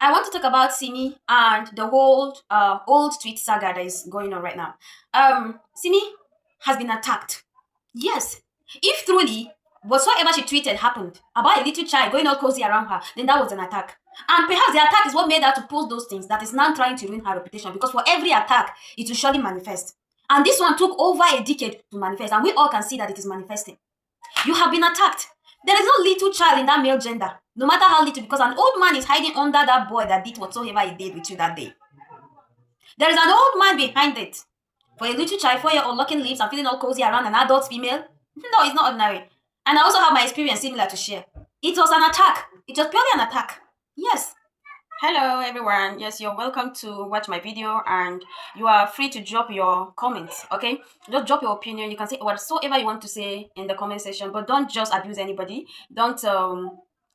I want to talk about Simi and the whole old tweet saga that is going on right now. Simi has been attacked. Yes, if truly whatsoever she tweeted happened about a little child going all cozy around her, then that was an attack. And perhaps the attack is what made her to post those things that is now trying to ruin her reputation because for every attack, it will surely manifest. And this one took over a decade to manifest, and we all can see that it is manifesting. You have been attacked. There is no little child in that male gender, no matter how little, because an old man is hiding under that boy that did whatsoever he did with you that day. There is an old man behind it. For a little child, 4 year old locking lips and feeling all cozy around an adult female, no, it's not ordinary. And I also have my experience similar to share. It was an attack. It was purely an attack. Yes. Hello everyone. Yes, you're welcome to watch my video and you are free to drop your comments, okay? Just drop your opinion. You can say whatsoever you want to say in the comment section, but don't just abuse anybody. Don't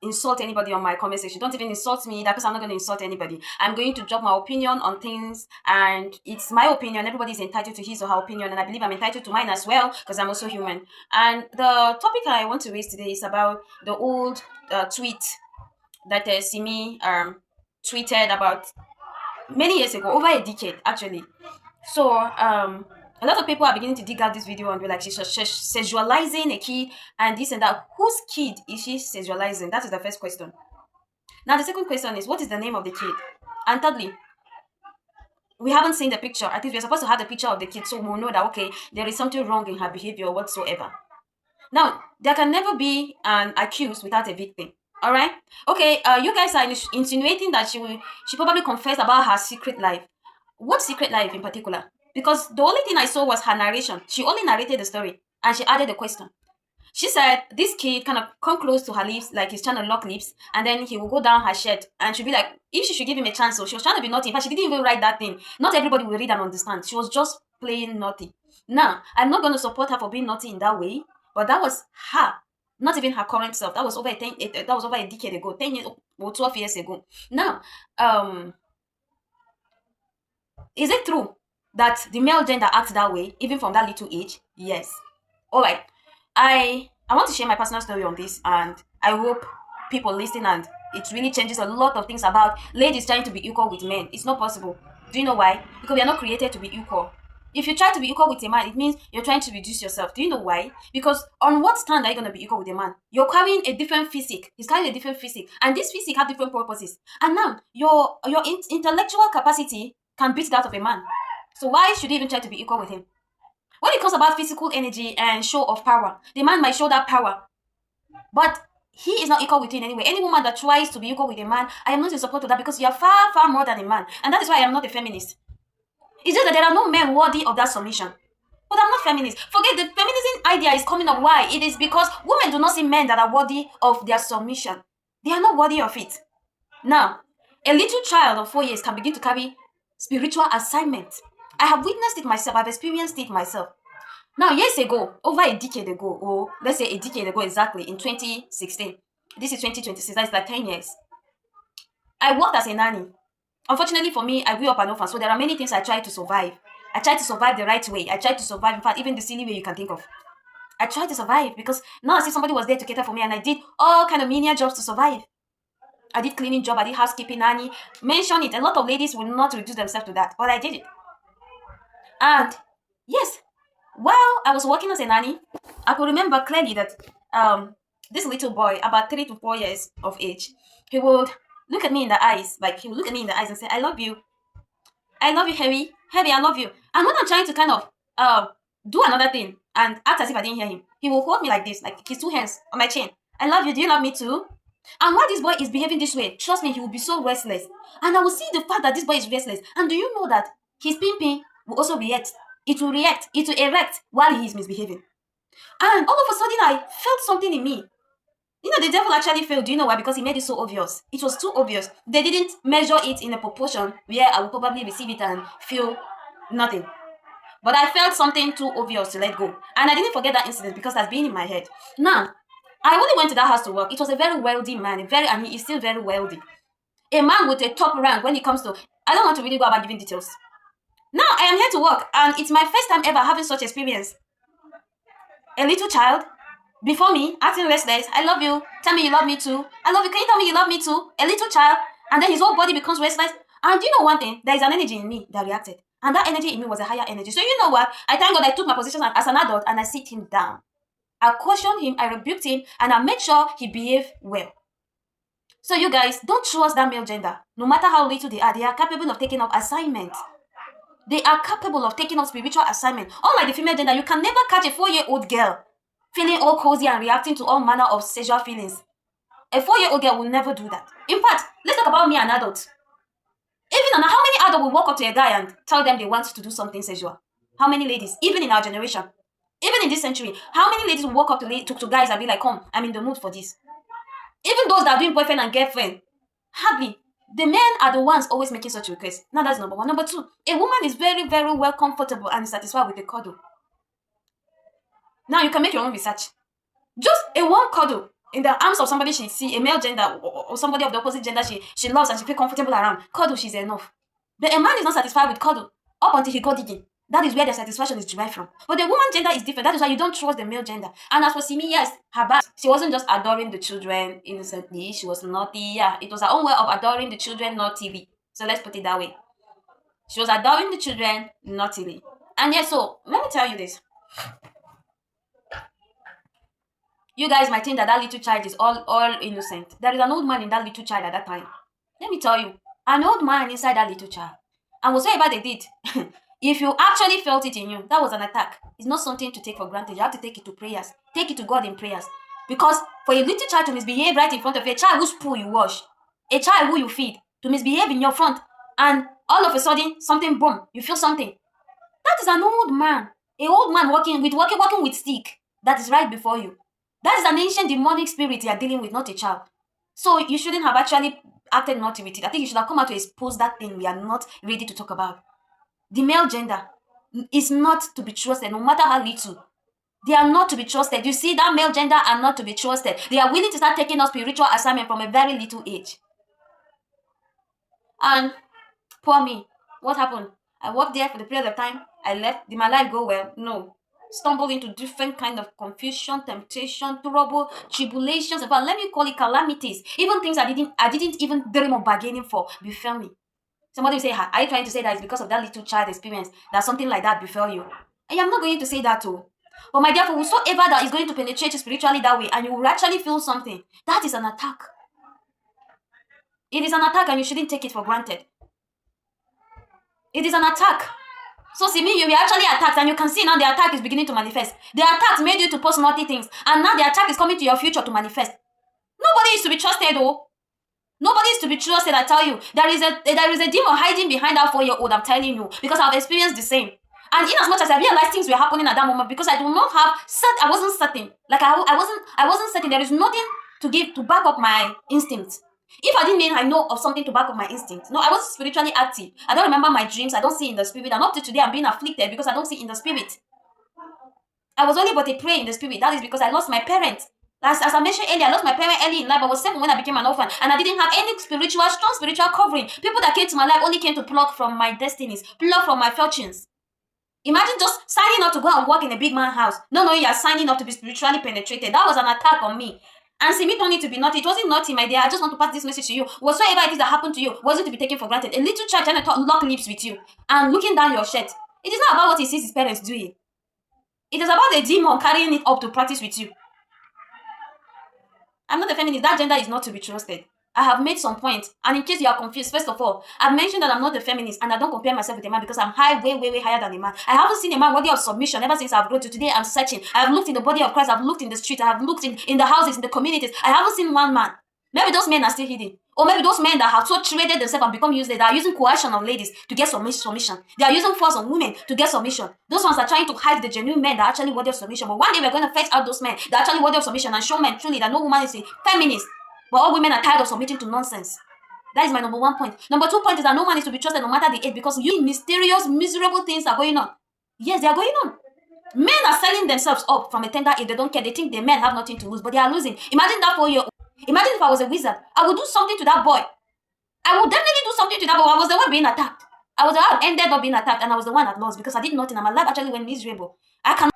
insult anybody on my comment section. Don't even insult me because I'm not going to insult anybody. I'm going to drop my opinion on things and it's my opinion. Everybody's entitled to his or her opinion and I believe I'm entitled to mine as well because I'm also human. And the topic I want to raise today is about the old tweet that Simi tweeted about many years ago, over a decade actually. So a lot of people are beginning to dig out this video and be like, she's sexualizing a kid and this and that. Whose kid is she sexualizing? That is the first question. Now the second question is, what is the name of the kid? And thirdly, we haven't seen the picture. At least we're supposed to have the picture of the kid so we'll know that, okay, there is something wrong in her behavior whatsoever. Now, there can never be an accused without a victim. All right. Okay. You guys are insinuating that she probably confessed about her secret life. What secret life in particular? Because the only thing I saw was her narration. She only narrated the story and she added a question. She said this kid kind of come close to her lips, like he's trying to lock lips, and then he will go down her shirt and she'll be like, if she should give him a chance. So she was trying to be naughty, but she didn't even write that thing. Not everybody will read and understand. She was just plain naughty. Now, I'm not going to support her for being naughty in that way, but that was her. Not even her current self. That was over a decade ago, 10 years or 12 years ago. Now, is it true that the male gender acts that way, even from that little age? Yes. All right. I want to share my personal story on this, and I hope people listen and it really changes a lot of things about ladies trying to be equal with men. It's not possible. Do you know why? Because we are not created to be equal. If you try to be equal with a man, it means you're trying to reduce yourself. Do you know why? Because on what stand are you going to be equal with a man? You're carrying a different physique. He's carrying a different physique. And this physique has different purposes. And now, your intellectual capacity can beat that of a man. So why should you even try to be equal with him? When it comes about physical energy and show of power, the man might show that power. But he is not equal with you in any way. Any woman that tries to be equal with a man, I am not in support of that because you are far, far more than a man. And that is why I am not a feminist. It's just that there are no men worthy of that submission. But I'm not feminist. Forget the feminism idea is coming up. Why? It is because women do not see men that are worthy of their submission. They are not worthy of it. Now, a little child of 4 years can begin to carry spiritual assignment. I have witnessed it myself. I've experienced it myself. Now, years ago, over a decade ago, or let's say a decade ago exactly, in 2016, this is 2026, that's like 10 years, I worked as a nanny. Unfortunately for me, I grew up an orphan, so there are many things I tried to survive. I tried to survive the right way. I tried to survive, in fact, even the silly way you can think of. I tried to survive because now I see somebody was there to cater for me and I did all kind of menial jobs to survive. I did cleaning job, I did housekeeping, nanny. Mention it. A lot of ladies will not reduce themselves to that, but I did it. And yes, while I was working as a nanny, I could remember clearly that this little boy, about 3 to 4 years of age, he would look at me in the eyes, like he would look at me in the eyes and say, I love you. I love you, Harry. Harry, I love you. And when I'm trying to kind of do another thing and act as if I didn't hear him, he will hold me like this, like his 2 hands on my chin. I love you. Do you love me too? And while this boy is behaving this way, trust me, he will be so restless. And I will see the fact that this boy is restless. And do you know that his pin will also react? It will react. It will erect while he is misbehaving. And all of a sudden, I felt something in me. You know, the devil actually failed. Do you know why? Because he made it so obvious. It was too obvious. They didn't measure it in a proportion where I would probably receive it and feel nothing. But I felt something too obvious to let go. And I didn't forget that incident because that's been in my head. Now, I only went to that house to work. It was a very wealthy man, and he is still very wealthy. A man with a top rank when it comes to, I don't want to really go about giving details. Now, I am here to work and it's my first time ever having such experience. A little child before me, acting restless. I love you. Tell me you love me too. I love you. Can you tell me you love me too? A little child. And then his whole body becomes restless. And you know one thing? There is an energy in me that reacted. And that energy in me was a higher energy. So you know what? I thank God I took my position as an adult and I sit him down. I cautioned him, I rebuked him, and I made sure he behaved well. So you guys, don't trust that male gender. No matter how little they are capable of taking up assignments. They are capable of taking up spiritual assignment. Unlike the female gender, you can never catch a 4-year-old girl feeling all cozy and reacting to all manner of sexual feelings. A 4-year-old girl will never do that. In fact, let's talk about me, an adult. Even how many adults will walk up to a guy and tell them they want to do something sexual? How many ladies? Even in our generation. Even in this century, how many ladies will walk up to guys and be like, come, I'm in the mood for this? Even those that are doing boyfriend and girlfriend, hardly. The men are the ones always making such requests. Now that's number one. Number two, a woman is very, very well comfortable and satisfied with a cuddle. Now you can make your own research. Just a warm cuddle in the arms of somebody she see, a male gender or somebody of the opposite gender she loves and she feels comfortable around. Cuddle, she's enough. But a man is not satisfied with cuddle up until he got digging. That is where the satisfaction is derived from. But the woman gender is different. That is why you don't trust the male gender. And as for Simi, yes, her bad. She wasn't just adoring the children innocently. She was naughty. Yeah, it was her own way of adoring the children naughtily. So let's put it that way. She was adoring the children naughtily. And yeah, so let me tell you this. You guys might think that that little child is all innocent. There is an old man in that little child at that time. Let me tell you, an old man inside that little child. And whatsoever they did, if you actually felt it in you, that was an attack. It's not something to take for granted. You have to take it to prayers. Take it to God in prayers. Because for a little child to misbehave right in front of you, a child whose poo you wash, a child who you feed, to misbehave in your front, and all of a sudden, something boom, you feel something. That is an old man. An old man walking with stick that is right before you. That is an ancient demonic spirit you are dealing with, not a child. So you shouldn't have actually acted naughty with it. I think you should have come out to expose that thing we are not ready to talk about. The male gender is not to be trusted, no matter how little. They are not to be trusted. You see, that male gender are not to be trusted. They are willing to start taking up spiritual assignment from a very little age. And poor me, what happened? I worked there for the period of time. I left. Did my life go well? No. Stumbled into different kind of confusion, temptation, trouble, tribulations, but let me call it calamities. Even things I didn't even dream of bargaining for befell me. Somebody will say, are you trying to say that it's because of that little child experience that something like that befell you? I am not going to say that too. But my dear, for whosoever that is going to penetrate you spiritually that way and you will actually feel something, that is an attack. It is an attack and you shouldn't take it for granted. It is an attack. So Simi, you were actually attacked and you can see now the attack is beginning to manifest. The attack made you to post naughty things and now the attack is coming to your future to manifest. Nobody is to be trusted though. Nobody is to be trusted, I tell you. There is a demon hiding behind that 4-year-old, I'm telling you. Because I've experienced the same. And in as much as I realized things were happening at that moment because I do not have, I wasn't certain. Like I wasn't certain. There is nothing to give to back up my instincts. If I didn't mean I know of something to back up my instinct. No, I was spiritually active. I don't remember my dreams. I don't see in the spirit. And up to today, I'm being afflicted because I don't see in the spirit. I was only but a prey in the spirit. That is because I lost my parents. As I mentioned earlier, I lost my parents early in life. I was 7 when I became an orphan. And I didn't have any strong spiritual covering. People that came to my life only came to pluck from my destinies. Pluck from my fortunes. Imagine just signing up to go and work in a big man's house. No, you are signing up to be spiritually penetrated. That was an attack on me. And Simi don't need to be naughty. It wasn't naughty, my dear. I just want to pass this message to you. Whatsoever it is that happened to you wasn't to be taken for granted. A little child trying to lock lips with you and looking down your shirt. It is not about what he sees his parents doing. It is about a demon carrying it up to practice with you. I'm not a feminist. That gender is not to be trusted. I have made some points. And in case you are confused, first of all, I've mentioned that I'm not a feminist and I don't compare myself with a man because I'm way higher than a man. I haven't seen a man worthy of submission ever since I've grown to today. I'm searching. I have looked in the body of Christ. I've looked in the street. I have looked in the houses, in the communities. I haven't seen one man. Maybe those men are still hidden. Or maybe those men that have so traded themselves and become useless, that are using coercion on ladies to get submission. They are using force on women to get submission. Those ones are trying to hide the genuine men that are actually worthy of submission. But one day we're going to fetch out those men that are actually worthy of submission and show men truly that no woman is a feminist. But all women are tired of submitting to nonsense. That is my number 1 point. Number 2 point is that no man is to be trusted no matter the age because you mysterious, miserable things are going on. Yes, they are going on. Men are selling themselves up from a tender age. They don't care. They think the men have nothing to lose, but they are losing. Imagine that 4-year-old. Imagine if I was a wizard. I would do something to that boy. I would definitely do something to that boy. I was the one being attacked. I was the one ended up being attacked and I was the one that lost because I did nothing and my life actually went miserable. I cannot.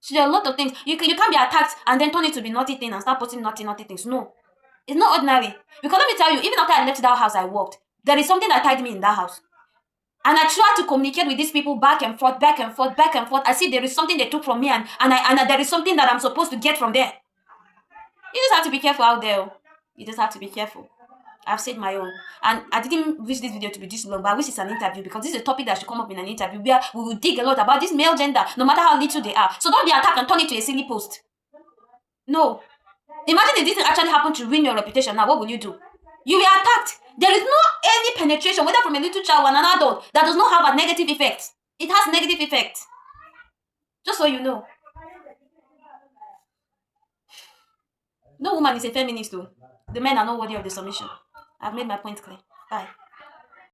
So there are a lot of things. You can't be attacked and then turn it to be naughty thing and start putting naughty things. No. It's not ordinary. Because let me tell you, even after I left that house I worked, there is something that tied me in that house. And I try to communicate with these people back and forth, back and forth, back and forth. I see there is something they took from me, and there is something that I'm supposed to get from there. You just have to be careful out there. You just have to be careful. I've said my own. And I didn't wish this video to be this long, but I wish it's an interview because this is a topic that should come up in an interview where we will dig a lot about this male gender, no matter how little they are. So don't be attacked and turn it to a silly post. No. Imagine if this thing actually happened to ruin your reputation. Now, what will you do? You will be attacked. There is no any penetration, whether from a little child or an adult, that does not have a negative effect. It has negative effect. Just so you know. No woman is a feminist, though. The men are not worthy of the submission. I've made my point clear. Bye.